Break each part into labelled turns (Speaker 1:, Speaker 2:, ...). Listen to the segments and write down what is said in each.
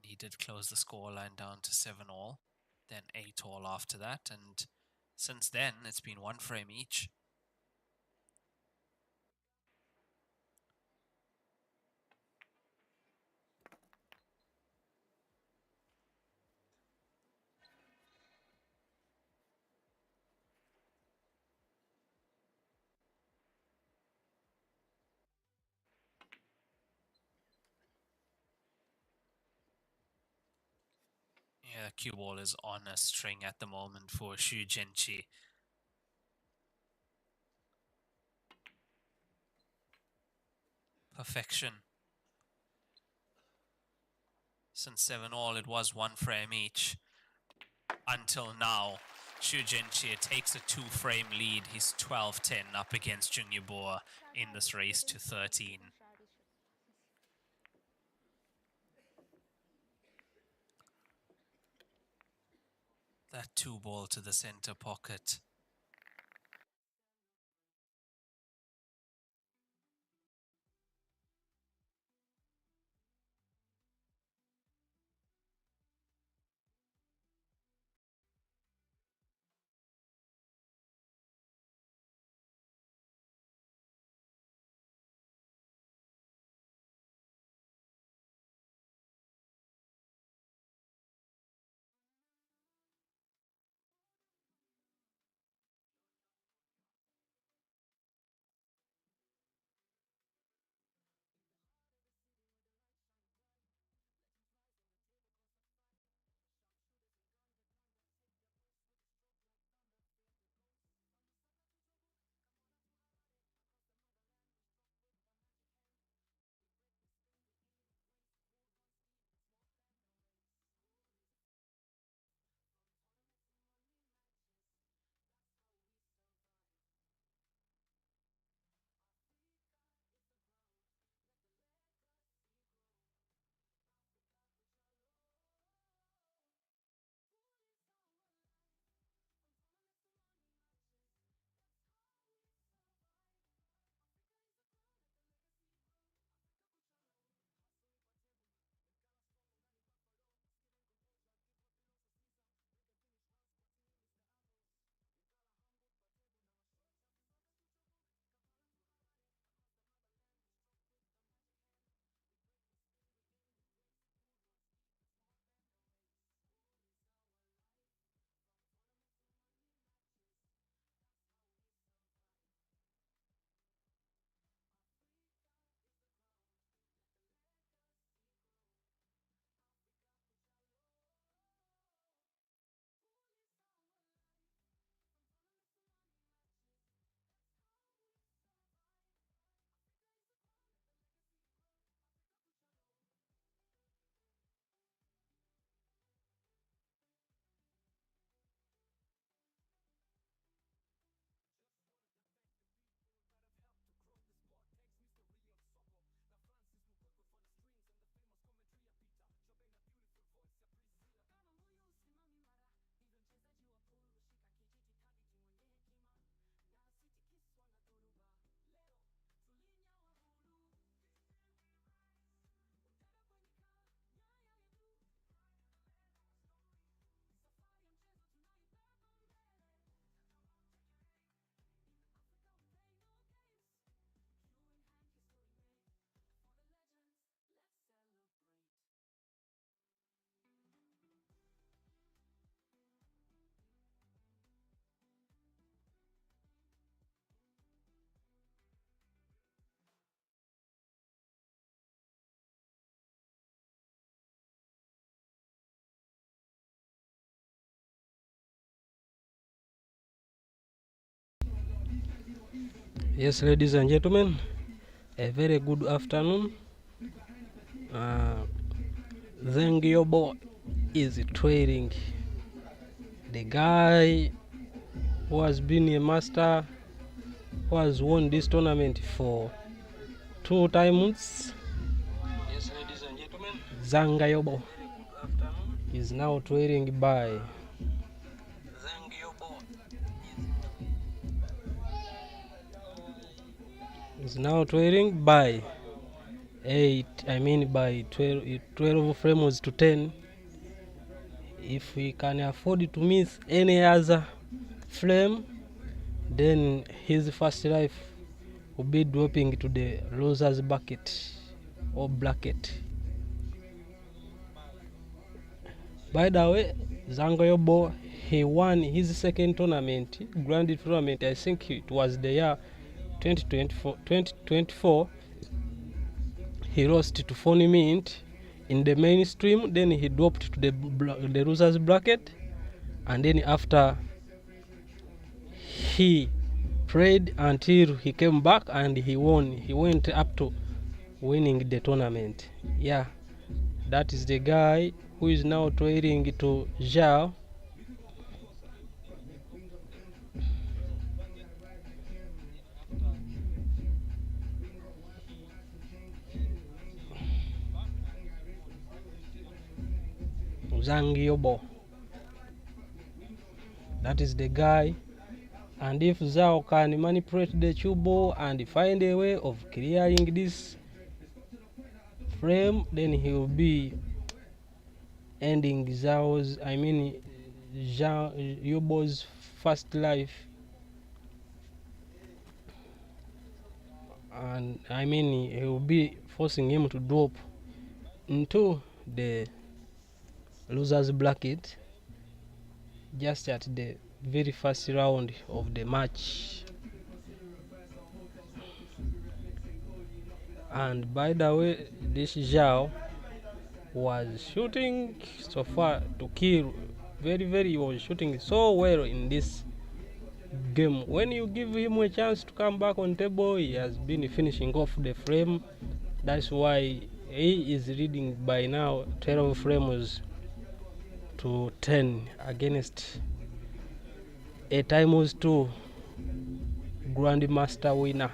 Speaker 1: when he did close the scoreline down to 7-all, then 8-all after that, and since then it's been one frame each. Yeah, cue ball is on a string at the moment for Xu Zhenqi. Perfection. Since 7-all, it was one frame each. Until now, Xu Zhenqi takes a 2-frame lead. He's 12-10 up against YUBO in this race to 13. That 2-ball to the center pocket.
Speaker 2: Yes, ladies and gentlemen, a very good afternoon. ZHENG YUBO is trailing the guy who has been a master, who has won this tournament for 2 times. Yes, ladies and gentlemen, ZHENG YUBO is now trailing by by 12 frames to 10. If we can afford to miss any other frame, then his first life will be dropping to the losers bucket or bracket. By the way, YUBO, he won his second tournament, grand tournament. I think it was the year 2024. He lost to Phony Mint in the mainstream, then he dropped to the losers bracket, and then after he played until he came back and he won. He went up to winning the tournament. Yeah, that is the guy who is now trading to Zhao. YUBO. That is the guy. And if Zhao can manipulate the YUBO and find a way of clearing this frame, then he will be ending YUBO's first life. And he will be forcing him to drop into the losers bracket just at the very first round of the match. And by the way, this Zhao was shooting so far to kill. He was shooting so well in this game. When you give him a chance to come back on table, he has been finishing off the frame. That's why he is leading by now 12 frames to 10 against a times 2 grandmaster winner.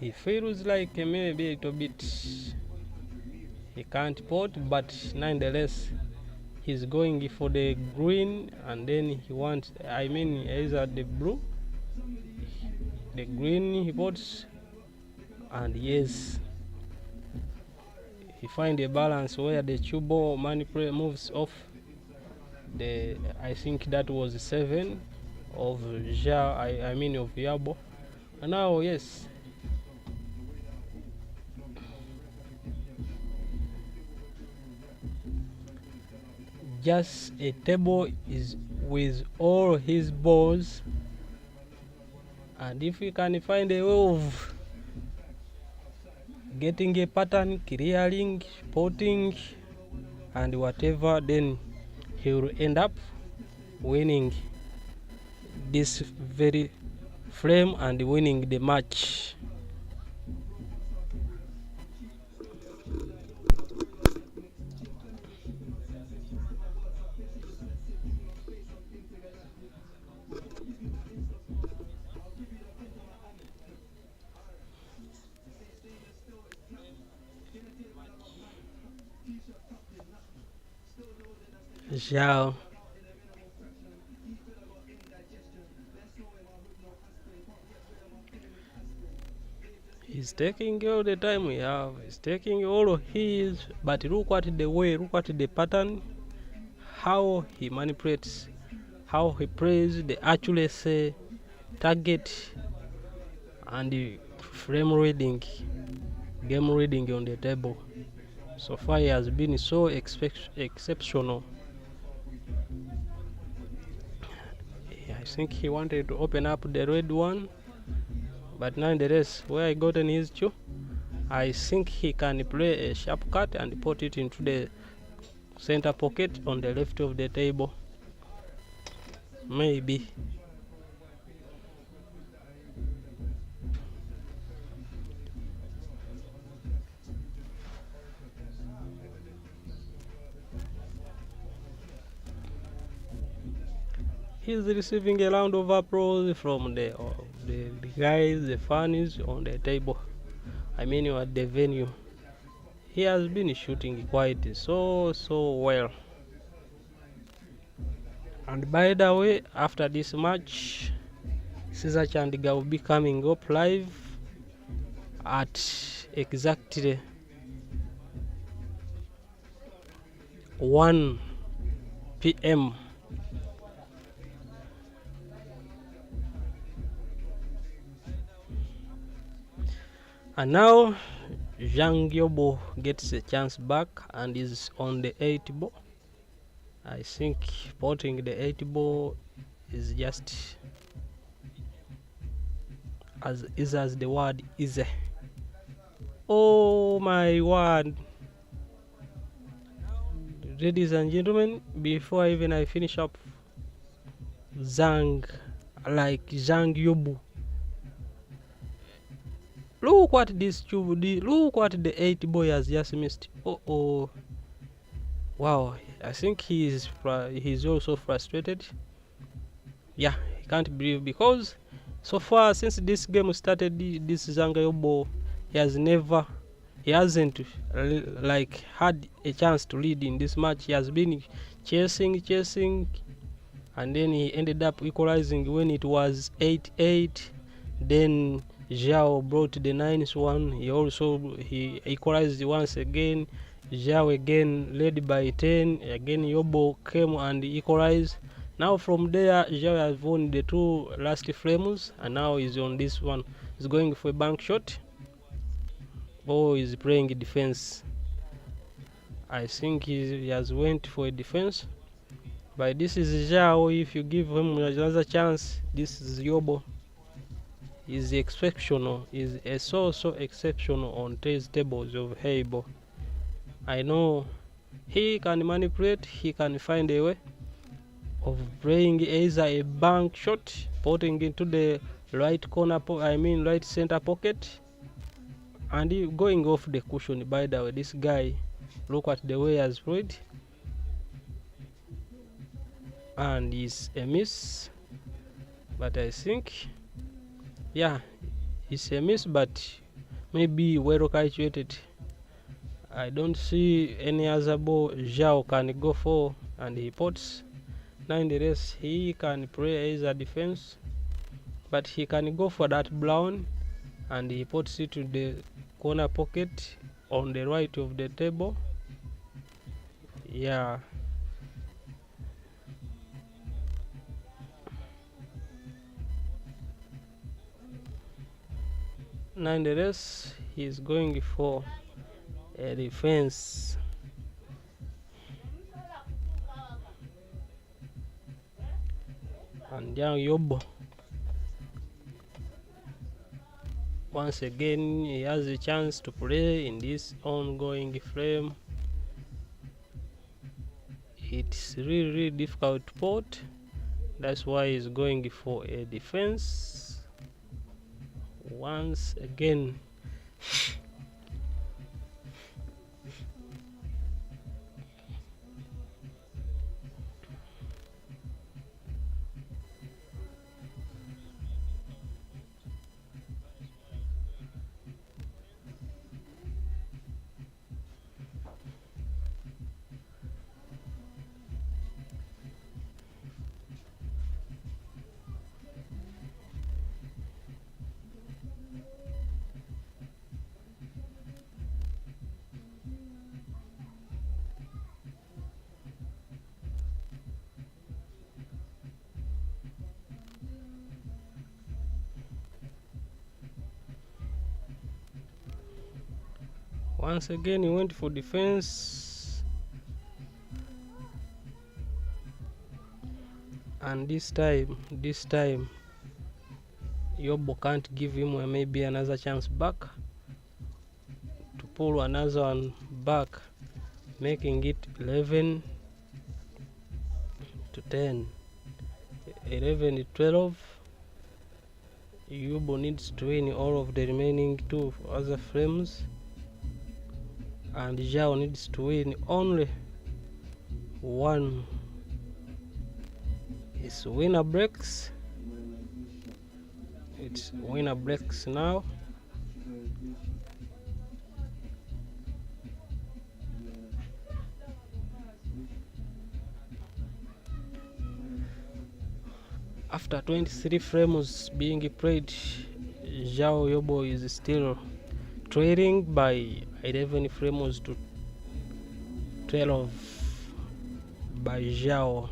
Speaker 2: He feels like maybe a little bit he can't pot, but nonetheless he's going for the green, and then he wants either the blue, the green he pots, and yes, he find a balance where the YUBO moves off the, I think that was 7 of Zhao, of YUBO. And now yes, just a table is with all his balls, and if you can find a way of getting a pattern, clearing, potting, and whatever, then he will end up winning this very frame and winning the match. Zhao he's taking all the time we have, he's taking all of his, but look at the way, look at the pattern, how he manipulates, how he plays, the accuracy, target, and the frame reading, game reading on the table. So far he has been so exceptional. I think he wanted to open up the red one, but nonetheless, where I gotten his two, I think he can play a sharp cut and put it into the center pocket on the left of the table. Maybe. He's receiving a round of applause from the guys, the fans on the table. At the venue. He has been shooting quite so well. And by the way, after this match, SSEJJEMBA will be coming up live at exactly 1 p.m. And now YUBO gets a chance back and is on the 8 ball. I think potting the 8 ball is just as the word is. Oh my word. Ladies and gentlemen, before even I finish up ZHENG YUBO, look what this tube did. Look what the 8 boy has just missed. Oh, wow. I think he's also frustrated. Yeah, he can't believe, because so far since this game started, this ZHENG YUBO, he hasn't like had a chance to lead in this match. He has been chasing, and then he ended up equalizing when it was 8-8. Then Zhao brought the 9th one. He equalized once again. Zhao again led by 10. Again YUBO came and equalized. Now from there, Zhao has won the 2 last frames, and now he's on this one. He's going for a bank shot. Oh, he's playing defense. I think he has went for a defense. But this is Zhao. If you give him another chance, this is YUBO. Is exceptional. Is a so exceptional on these tables of Heyball. I know he can manipulate. He can find a way of playing either a bank shot, putting into the right corner, right center pocket, and going off the cushion. By the way, this guy, look at the way he has played, and it's a miss. But I think, yeah, it's a miss, but maybe well calculated. I don't see any other ball Zhao can go for, and he puts. Now in the race, he can play as a defense, but he can go for that brown, and he puts it to the corner pocket on the right of the table. Yeah. Now in the race, he's going for a defense. And young YUBO, once again, he has a chance to play in this ongoing frame. It's really difficult to pot. That's why he's going for a defense once again. Once again, he went for defense, and this time YUBO can't give him maybe another chance back to pull another one back, making it 11-10, 11-12. YUBO needs to win all of the remaining 2 other frames, and Zhao needs to win only 1. It's winner breaks. It's winner breaks now. After 23 frames being played, Zhao YUBO is still trailing by 11 frames to 12 by Zhao.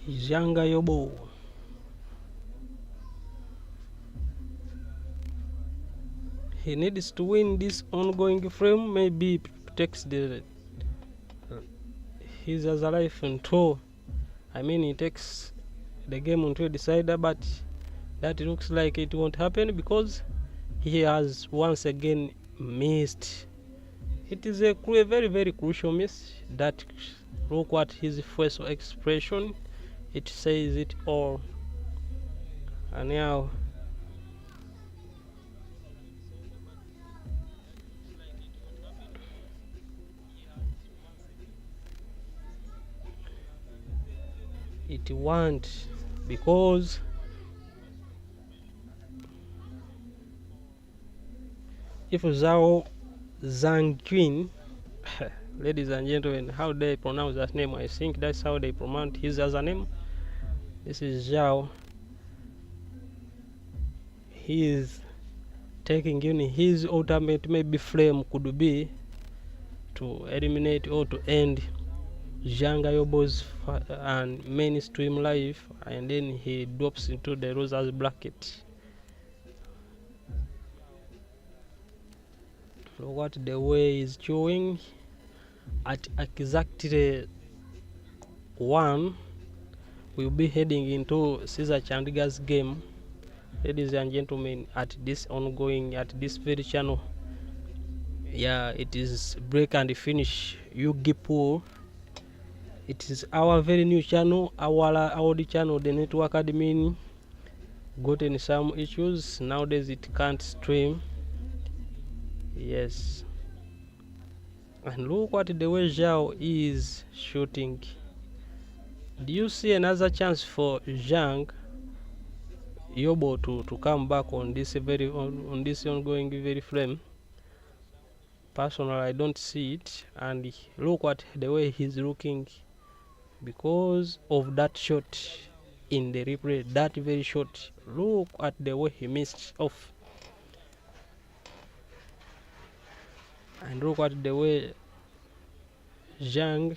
Speaker 2: Zhanga YUBO. He needs to win this ongoing frame. Maybe takes the his as a life into. I mean, he takes the game onto a decider, but that looks like it won't happen because he has once again missed. It is a very, very crucial miss. That look at his facial expression. It says it all. And now it won't, because if ZHENQIN ladies and gentlemen, how they pronounce that name? I think that's how they pronounce his other name. This is Zhao. He is taking in his ultimate maybe flame could be to eliminate or to end Zhanga YUBO's and mainstream life, and then he drops into the losers bracket. Look what the way is showing at exactly 1. We'll be heading into Caesar Chandigar's game, ladies and gentlemen, at this ongoing, at this very channel. Yeah, it is break and finish Yugi pool. It is our very new channel, our old channel, the network admin gotten some issues. Nowadays it can't stream. Yes. And look what the way Zhao is shooting. Do you see another chance for Zhang YUBO to come back on this very on this ongoing very flame? Personally, I don't see it. And look at the way he's looking because of that shot in the replay. That very shot. Look at the way he missed off. And look at the way ZHENG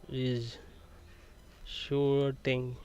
Speaker 2: is shooting.